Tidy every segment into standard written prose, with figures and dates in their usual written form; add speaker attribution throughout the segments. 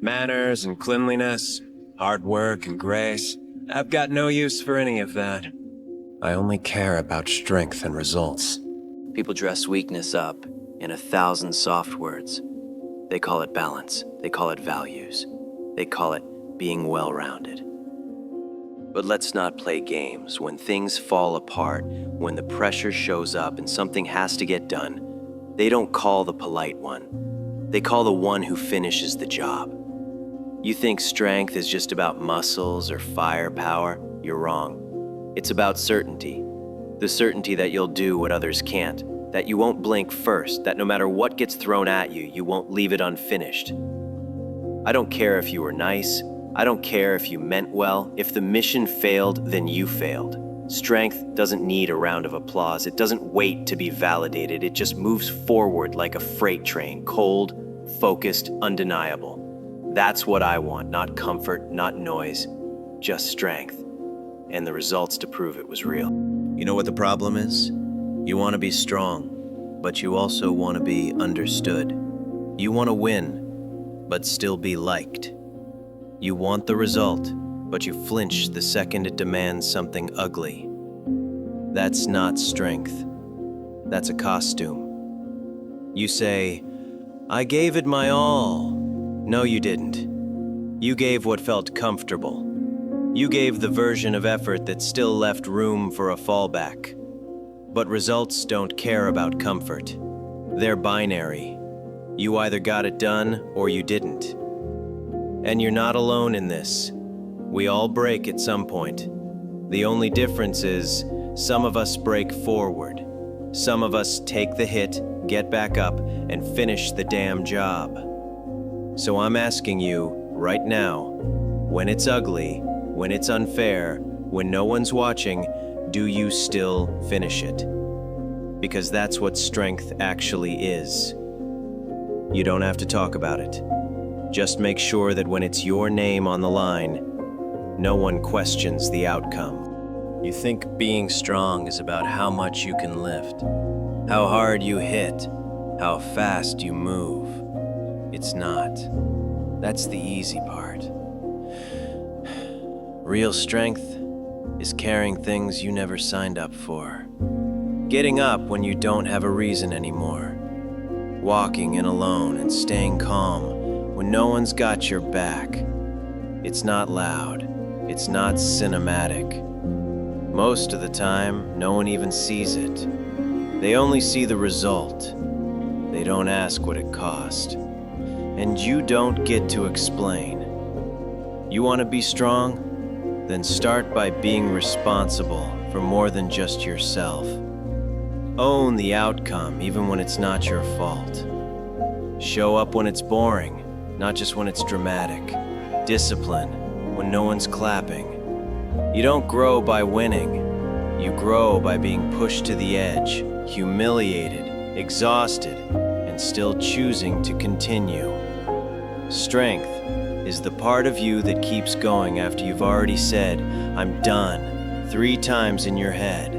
Speaker 1: Manners and cleanliness, hard work and grace. I've got no use for any of that. I only care about strength and results.
Speaker 2: People dress weakness up in 1,000 soft words. They call it balance. They call it values. They call it being well-rounded. But let's not play games. When things fall apart, when the pressure shows up and something has to get done, they don't call the polite one. They call the one who finishes the job. You think strength is just about muscles or firepower? You're wrong. It's about certainty. The certainty that you'll do what others can't, that you won't blink first, that no matter what gets thrown at you, you won't leave it unfinished. I don't care if you were nice. I don't care if you meant well. If the mission failed, then you failed. Strength doesn't need a round of applause. It doesn't wait to be validated. It just moves forward like a freight train, cold, focused, undeniable. That's what I want, not comfort, not noise, just strength. And the results to prove it was real. You know what the problem is? You want to be strong, but you also want to be understood. You want to win, but still be liked. You want the result, but you flinch the second it demands something ugly. That's not strength. That's a costume. You say, I gave it my all. No, you didn't. You gave what felt comfortable. You gave the version of effort that still left room for a fallback. But results don't care about comfort. They're binary. You either got it done or you didn't. And you're not alone in this. We all break at some point. The only difference is some of us break forward. Some of us take the hit, get back up, and finish the damn job. So I'm asking you right now, when it's ugly, when it's unfair, when no one's watching, do you still finish it? Because that's what strength actually is. You don't have to talk about it. Just make sure that when it's your name on the line, no one questions the outcome. You think being strong is about how much you can lift, how hard you hit, how fast you move. It's not. That's the easy part. Real strength is carrying things you never signed up for. Getting up when you don't have a reason anymore. Walking in alone and staying calm when no one's got your back. It's not loud. It's not cinematic. Most of the time, no one even sees it. They only see the result. They don't ask what it cost. And you don't get to explain. You want to be strong? Then start by being responsible for more than just yourself. Own the outcome even when it's not your fault. Show up when it's boring, not just when it's dramatic. Discipline when no one's clapping. You don't grow by winning. You grow by being pushed to the edge, humiliated, exhausted, and still choosing to continue. Strength is the part of you that keeps going after you've already said, I'm done, 3 times in your head.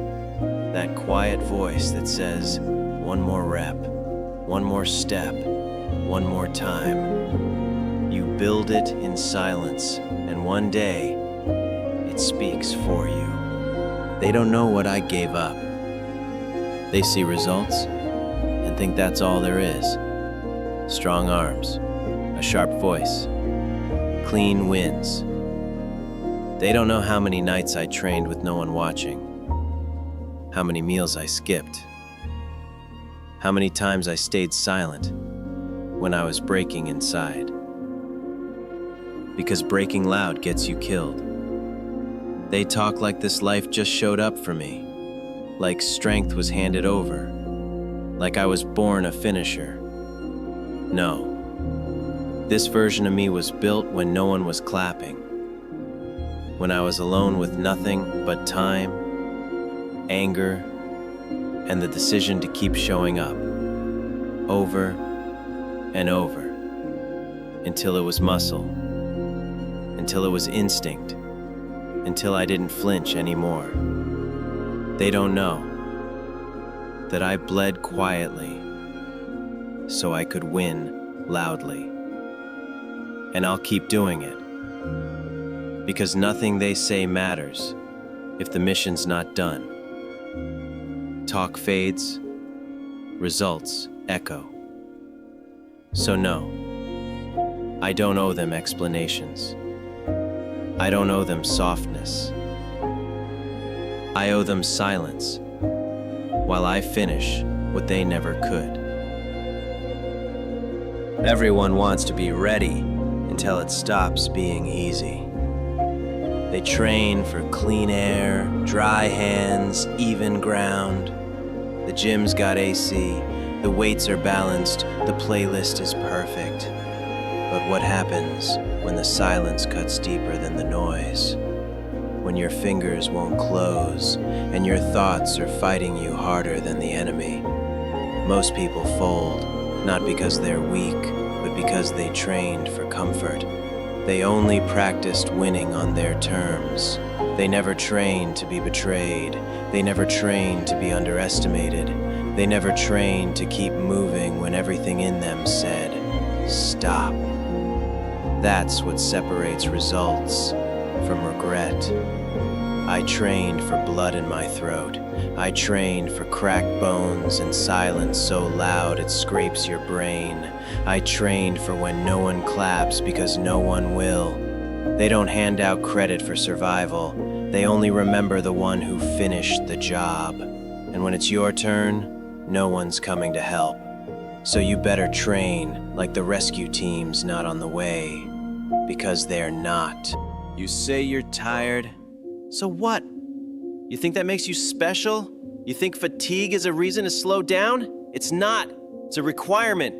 Speaker 2: That quiet voice that says, one more rep, one more step, one more time. You build it in silence, and one day, it speaks for you. They don't know what I gave up. They see results and think that's all there is. Strong arms, a sharp voice, clean wins. They don't know how many nights I trained with no one watching, how many meals I skipped, how many times I stayed silent when I was breaking inside. Because breaking loud gets you killed. They talk like this life just showed up for me, like strength was handed over, like I was born a finisher. No. This version of me was built when no one was clapping, when I was alone with nothing but time, anger, and the decision to keep showing up, over and over, until it was muscle, until it was instinct, until I didn't flinch anymore. They don't know that I bled quietly so I could win loudly. and I'll keep doing it. Because nothing they say matters if the mission's not done. Talk fades, results echo. So no, I don't owe them explanations. I don't owe them softness. I owe them silence while I finish what they never could. Everyone wants to be ready until it stops being easy. They train for clean air, dry hands, even ground. The gym's got AC, the weights are balanced, the playlist is perfect. But what happens when the silence cuts deeper than the noise? When your fingers won't close and your thoughts are fighting you harder than the enemy? Most people fold, not because they're weak, but because they trained for comfort. They only practiced winning on their terms. They never trained to be betrayed. They never trained to be underestimated. They never trained to keep moving when everything in them said, stop. That's what separates results from regret. I trained for blood in my throat. I trained for cracked bones and silence so loud it scrapes your brain. I trained for when no one claps because no one will. They don't hand out credit for survival. They only remember the one who finished the job. And when it's your turn, no one's coming to help. So you better train like the rescue team's not on the way. Because they're not. You say you're tired? So what? You think that makes you special? You think fatigue is a reason to slow down? It's not. It's a requirement.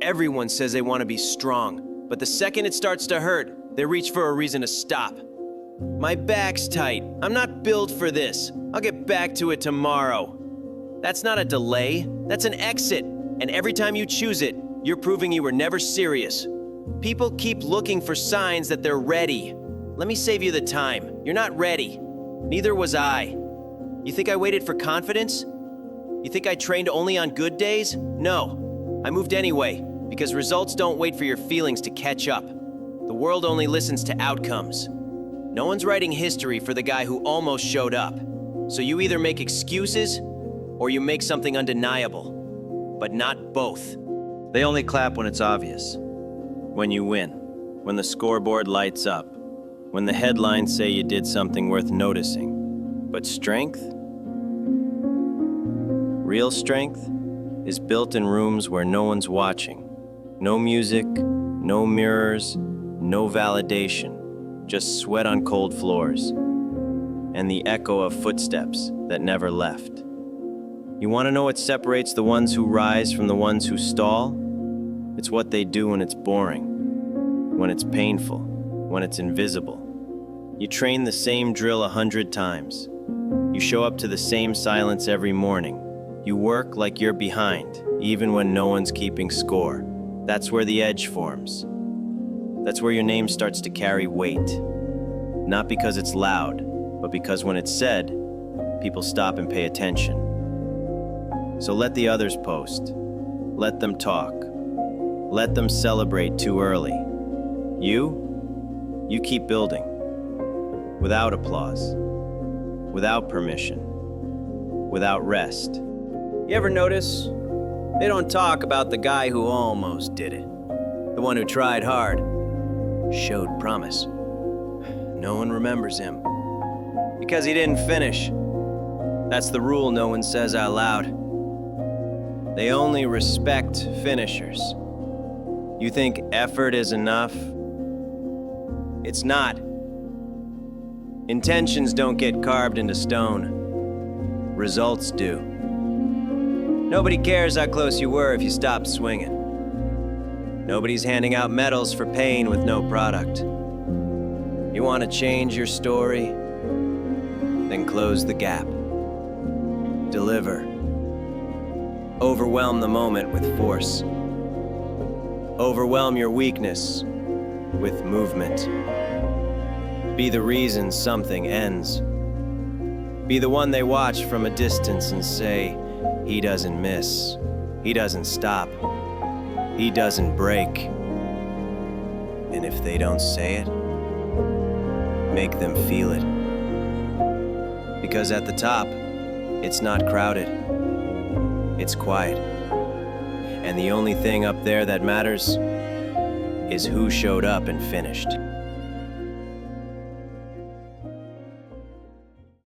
Speaker 2: Everyone says they want to be strong, but the second it starts to hurt, they reach for a reason to stop. My back's tight. I'm not built for this. I'll get back to it tomorrow. That's not a delay. That's an exit. And every time you choose it, you're proving you were never serious. People keep looking for signs that they're ready. Let me save you the time. You're not ready. Neither was I. You think I waited for confidence? You think I trained only on good days? No. I moved anyway, because results don't wait for your feelings to catch up. The world only listens to outcomes. No one's writing history for the guy who almost showed up. So you either make excuses, or you make something undeniable. But not both. They only clap when it's obvious. When you win. When the scoreboard lights up. When the headlines say you did something worth noticing. But strength? Real strength is built in rooms where no one's watching. No music, no mirrors, no validation. Just sweat on cold floors. And the echo of footsteps that never left. You want to know what separates the ones who rise from the ones who stall? It's what they do when it's boring, when it's painful, when it's invisible. You train the same drill 100 times. You show up to the same silence every morning. You work like you're behind, even when no one's keeping score. That's where the edge forms. That's where your name starts to carry weight. Not because it's loud, but because when it's said, people stop and pay attention. So let the others post. Let them talk. Let them celebrate too early. You keep building. Without applause. Without permission. Without rest. You ever notice? They don't talk about the guy who almost did it. The one who tried hard. Showed promise. No one remembers him. Because he didn't finish. That's the rule no one says out loud. They only respect finishers. You think effort is enough? It's not. Intentions don't get carved into stone. Results do. Nobody cares how close you were if you stopped swinging. Nobody's handing out medals for pain with no product. You want to change your story? Then close the gap. Deliver. Overwhelm the moment with force. Overwhelm your weakness with movement. Be the reason something ends. Be the one they watch from a distance and say, he doesn't miss. He doesn't stop. He doesn't break. And if they don't say it, make them feel it. Because at the top, it's not crowded. It's quiet. And the only thing up there that matters is who showed up and finished.